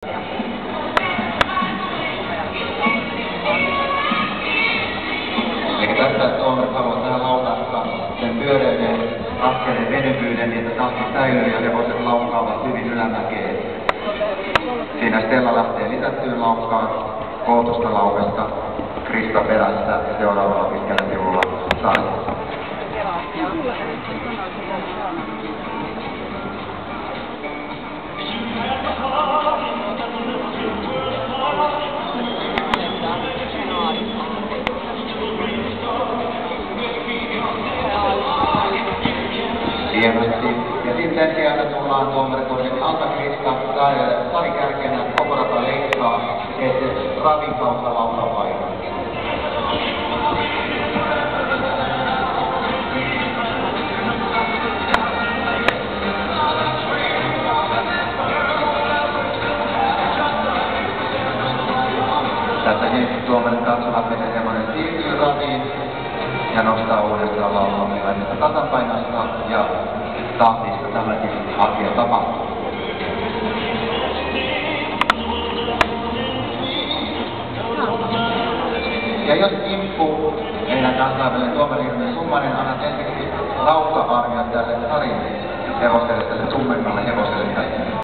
Eli tässä Tuomarit haluaa tähän lautasta sen pyöreiden askeleen venyvyyden, niin että tahti säilyy ja hevoset laukkaavat hyvin ylämäkeen. Siinä Stella lähtee lisättyyn laukkaan kootusta lauvesta, Krista perässä ja seuraavalla pitkällä sivulla Sari. Hienosti. Ja sitten sieltä tullaan tuomaritoinen Alta Krista, Sari Kärkenä, koko rata leikkaa, että ravin kautta lautan paikan. Tässä nyt tuomarit katsovat, miten hevonen siirtyy raviin ja nostaa uudestaan lautan millaisesta tasapainosta ja tahdista tämäkin asia tapahtuu. Ja jos Imppu, meidän kansainvälinen tuomariryhmän Summanen, annat ensiksi lauta-arviot tälle Sarin hevoselle, tälle tummemmalle hevoselle.